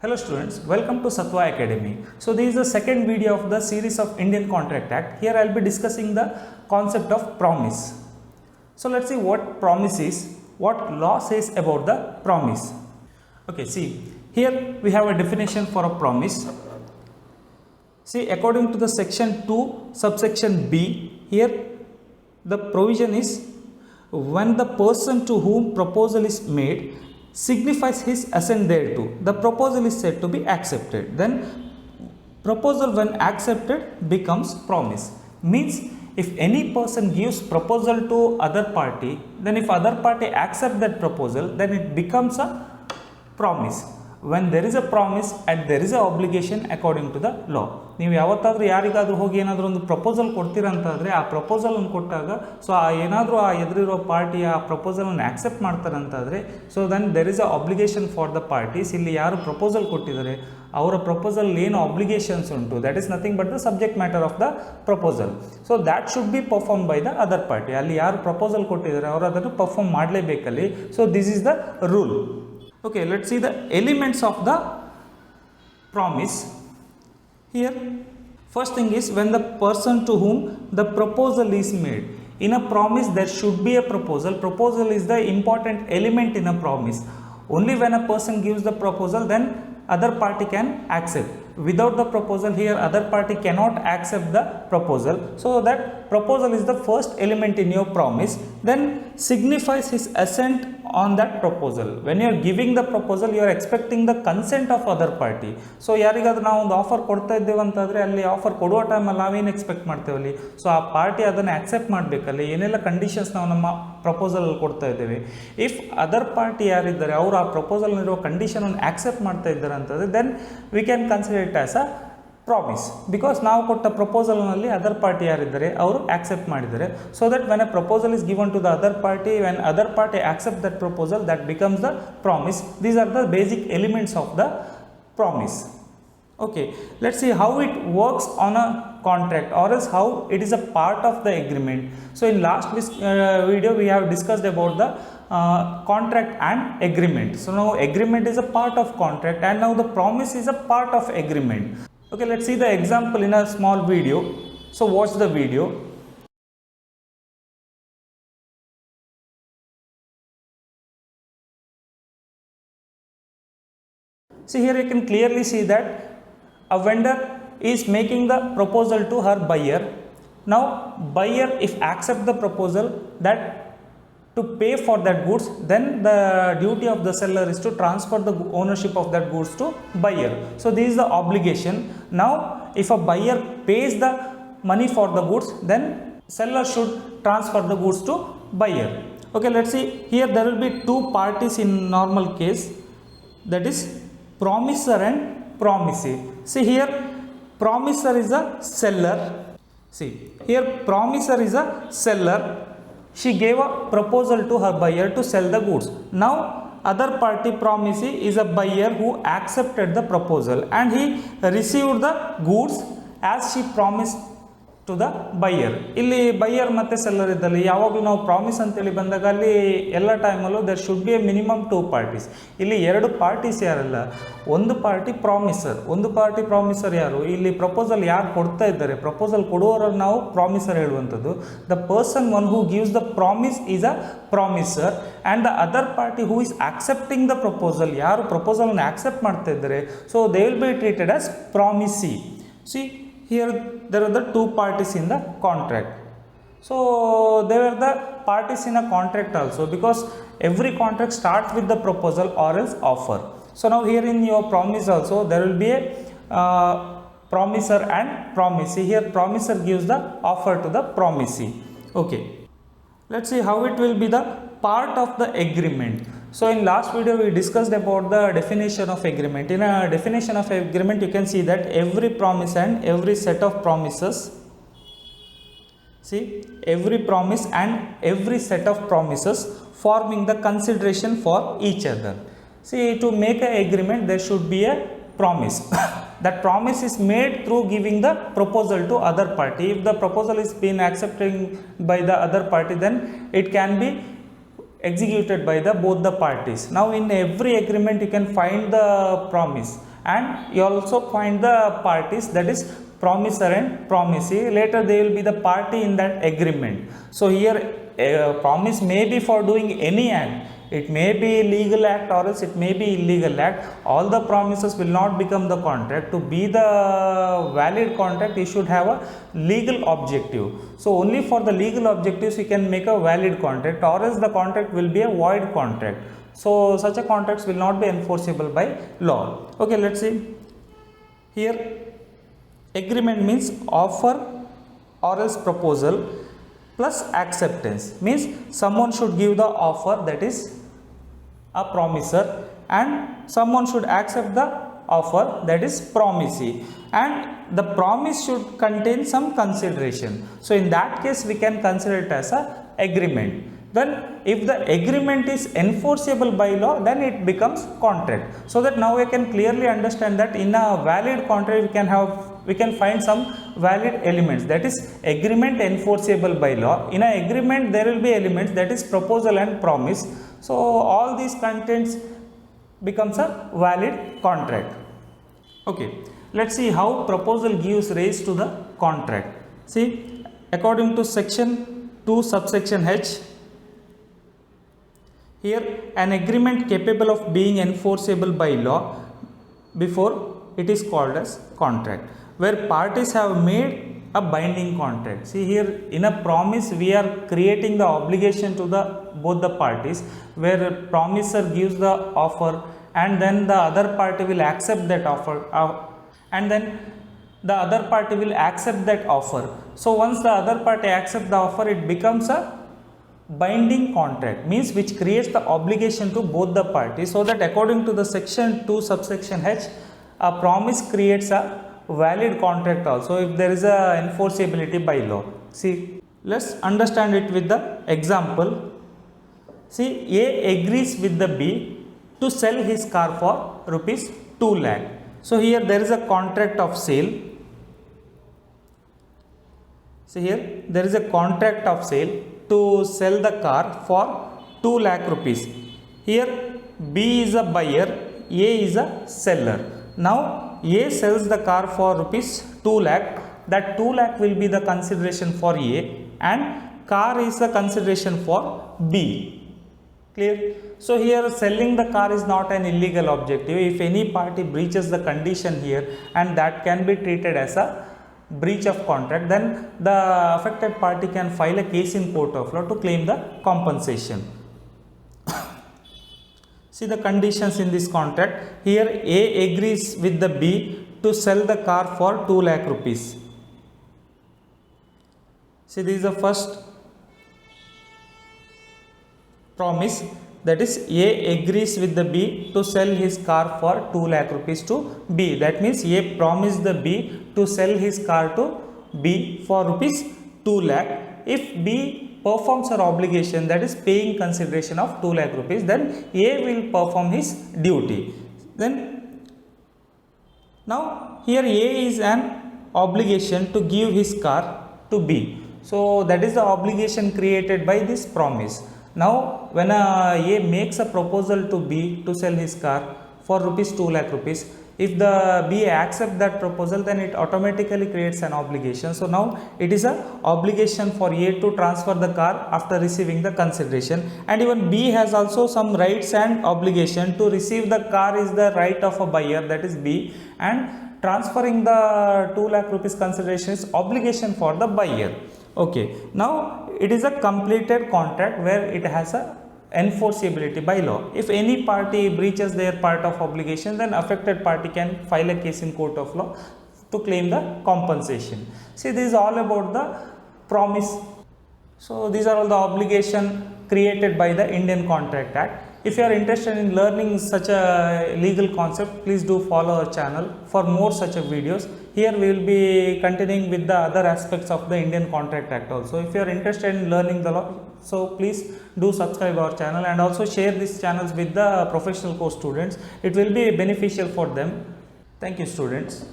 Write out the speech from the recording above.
Hello students, welcome to Satva Academy. So this is the second video of the series of Indian Contract Act. Here I will be discussing the concept of promise. So let's see what promise is, what law says about the promise. Okay, see, here we have a definition for a promise. See, according to the section 2 subsection B, here the provision is when the person to whom proposal is made signifies his assent thereto, the proposal is said to be accepted. Then proposal when accepted becomes promise. Means if any person gives proposal to other party, then if other party accept that proposal, then it becomes a promise. When there is a promise and there is a obligation according to the law. ನೀವು ಯಾವತ್ತಾದರೂ ಯಾರಿಗಾದರೂ ಹೋಗಿ ಏನಾದರೂ ಒಂದು proposal ಕೊಡ್ತೀರಂತಾದರೆ ಆ ಪ್ರಪೋಸಲನ್ನು ಕೊಟ್ಟಾಗ so ಏನಾದರೂ ಆ ಎದುರಿರೋ ಪಾರ್ಟಿ ಆ ಪ್ರಪೋಸಲನ್ನು ಆಕ್ಸೆಪ್ಟ್ ಮಾಡ್ತಾರಂತಾದರೆ so then there is a obligation for the parties. ಇಲ್ಲಿ ಯಾರು ಪ್ರಪೋಸಲ್ ಕೊಟ್ಟಿದ್ದಾರೆ ಅವರ ಪ್ರಪೋಸಲ್ ಏನು ಅಬ್ಲಿಗೇಷನ್ಸ್ ಉಂಟು, that is nothing but the subject matter of the proposal. So that should be perform by the other party. ಅಲ್ಲಿ ಯಾರು proposal ಕೊಟ್ಟಿದ್ದಾರೆ ಅವರು ಅದನ್ನು ಪರ್ಫಾರ್ಮ್ ಮಾಡಲೇಬೇಕಲ್ಲಿ. So this is the rule. Okay, let's see the elements of the promise. Here, first thing is when the person to whom the proposal is made. In a promise, there should be a proposal. Proposal is the important element in a promise. Only when a person gives the proposal, then other party can accept. Without the proposal, here other party cannot accept the proposal. So that proposal is the first element in your promise. Then signifies his assent on that proposal. When you are giving the proposal, you are expecting the consent of other party. So ಯಾರಿಗಾದ್ರೂ ನಾವು ಒಂದು offer ಕೊಡ್ತಾ ಇದ್ದೇವೆ ಅಂತಂದರೆ ಅಲ್ಲಿ offer ಕೊಡುವ ಟೈಮಲ್ಲಿ ನಾವೇನು ಎಕ್ಸ್ಪೆಕ್ಟ್ ಮಾಡ್ತೇವಲ್ಲಿ, ಸೊ ಆ ಪಾರ್ಟಿ ಅದನ್ನು ಆಕ್ಸೆಪ್ಟ್ ಮಾಡಬೇಕಲ್ಲಿ, ಏನೆಲ್ಲ ಕಂಡೀಷನ್ಸ್ ನಾವು ನಮ್ಮ ಪ್ರಪೋಸಲಲ್ಲಿ ಕೊಡ್ತಾ ಇದ್ದೇವೆ. ಇಫ್ ಅದರ್ ಪಾರ್ಟಿ ಯಾರಿದ್ದಾರೆ ಅವರು ಆ ಪ್ರಪೋಸಲ್ನಿರುವ ಕಂಡೀಷನನ್ನು ಆಕ್ಸೆಪ್ಟ್ ಮಾಡ್ತಾ ಇದ್ದಾರೆ ಅಂತಂದರೆ then we can consider it as a promise. Because ನಾವು ಕೊಟ್ಟ ಪ್ರಪೋಸಲ್ನಲ್ಲಿ ಅದರ್ ಪಾರ್ಟಿ ಯಾರಿದ್ದಾರೆ ಅವರು ಆಕ್ಸೆಪ್ಟ್ ಮಾಡಿದ್ದಾರೆ. So that when a proposal is given to the other party, when other party accept that proposal, that becomes the promise. These are the basic elements of the promise. Okay, let's see how it works on a contract or else how it is a part of the agreement. So in last video we have discussed about the contract and agreement. So now agreement is a part of contract and now the promise is a part of agreement. Okay, let's see the example in a small video. So watch the video. See, here you can clearly see that a vendor is making the proposal to her buyer. Now buyer if accept the proposal that to pay for that goods, then the duty of the seller is to transfer the ownership of that goods to buyer. So this is the obligation. Now if a buyer pays the money for the goods, then seller should transfer the goods to buyer. Okay, let's see. Here there will be two parties in normal case, that is promisor and promisee. See here promisor is a seller. See here promisor is a seller. She gave a proposal to her buyer to sell the goods. Now other party promisee is a buyer who accepted the proposal and he received the goods as she promised to the buyer. ಇಲ್ಲಿ buyer ಮತ್ತು seller ಇದ್ದಲ್ಲಿ ಯಾವಾಗಲೂ ನಾವು promise ಅಂತೇಳಿ ಬಂದಾಗ ಅಲ್ಲಿ ಎಲ್ಲ ಟೈಮಲ್ಲೂ there should be a minimum two parties. ಇಲ್ಲಿ ಎರಡು ಪಾರ್ಟೀಸ್ ಯಾರಲ್ಲ, ಒಂದು ಪಾರ್ಟಿ ಪ್ರಾಮಿಸರ್, ಒಂದು ಪಾರ್ಟಿ ಪ್ರಾಮಿಸರ್ ಯಾರು, ಇಲ್ಲಿ ಪ್ರಪೋಸಲ್ ಯಾರು ಕೊಡ್ತಾ ಇದ್ದಾರೆ, ಪ್ರಪೋಸಲ್ ಕೊಡುವವರನ್ನು ನಾವು ಪ್ರಾಮಿಸರ್ ಹೇಳುವಂಥದ್ದು. The person one who gives the promise is a promisor and the other party who is accepting the proposal, ಯಾರು ಪ್ರಪೋಸಲನ್ನು ಆಕ್ಸೆಪ್ಟ್ ಮಾಡ್ತಾ ಇದ್ದಾರೆ, so they will be treated as promisee. See here there are the two parties in the contract. So there are the parties in a contract also, because every contract starts with the proposal or else offer. So now here in your promise also there will be a promisor and promisee. Here promisor gives the offer to the promisee. Okay, let's see how it will be the part of the agreement. So in last video we discussed about the definition of agreement. In a definition of agreement you can see that every promise and every set of promises, see every promise and every set of promises forming the consideration for each other. See, to make an agreement there should be a promise. That promise is made through giving the proposal to other party. If the proposal is being accepted by the other party, then it can be executed by the both the parties. Now in every agreement you can find the promise, and you also find the parties, that is promisor and promisee. Later they will be the party in that agreement. So here a promise may be for doing any act. It may be legal act or else it may be illegal act. All the promises will not become the contract. To be the valid contract, you should have a legal objective. So only for the legal objectives you can make a valid contract, or else the contract will be a void contract. So such a contracts will not be enforceable by law. Okay, let's see. Here agreement means offer or else proposal plus acceptance, means someone should give the offer, that is a promisor, and someone should accept the offer, that is promisee, and the promise should contain some consideration. So in that case we can consider it as a agreement. Then if the agreement is enforceable by law, then it becomes contract. So that now we can clearly understand that in a valid contract we can find some valid elements, that is agreement enforceable by law. In an agreement there will be elements, that is proposal and promise. So all these contents becomes a valid contract. Okay, let's see how proposal gives rise to the contract. See, according to section 2 subsection H, here an agreement capable of being enforceable by law before it is called as contract, where parties have made a binding contract. See, here in a promise we are creating the obligation to both the parties, where a promisor gives the offer and then the other party will accept that offer, So once the other party accepts the offer, it becomes a binding contract, means which creates the obligation to both the parties. So that according to the section 2 subsection H, a promise creates a valid contract also if there is a enforceability by law. See, let's understand it with the example. See, A agrees with the B to sell his car for rupees 2 lakh. So here there is a contract of sale. See, here there is a contract of sale to sell the car for 2 lakh rupees. Here B is a buyer, A is a seller. Now A sells the car for rupees 2 lakh. That 2 lakh will be the consideration for A, and car is the consideration for B. Clear? So here selling the car is not an illegal objective. If any party breaches the condition here, and that can be treated as a breach of contract, then the affected party can file a case in court of law to claim the compensation. See the conditions in this contract. Here A agrees with the B to sell the car for 2 lakh rupees. See, this is the first promise, that is A agrees with the B to sell his car for 2 lakh rupees to B. That means A promised the B to sell his car to B for rupees 2 lakh. If B performs her obligation, that is paying consideration of 2 lakh rupees, then A will perform his duty. Then now here A is an obligation to give his car to B. So that is the obligation created by this promise. Now when A makes a proposal to B to sell his car for rupees 2 lakh rupees, if the B accept that proposal, then it automatically creates an obligation. So now it is a obligation for A to transfer the car after receiving the consideration, and even B has also some rights and obligation. To receive the car is the right of a buyer, that is B, and transferring the 2 lakh rupees consideration is obligation for the buyer. Okay, now it is a completed contract where it has a enforceability by law. If any party breaches their part of obligation, then affected party can file a case in court of law to claim the compensation. See, this is all about the promise. So these are all the obligation created by the Indian Contract Act. If you are interested in learning such a legal concept, please do follow our channel for more such a videos. Here we will be continuing with the other aspects of the Indian Contract Act also. If you are interested in learning the law, so please do subscribe our channel and also share these channels with the professional course students. It will be beneficial for them. Thank you, students.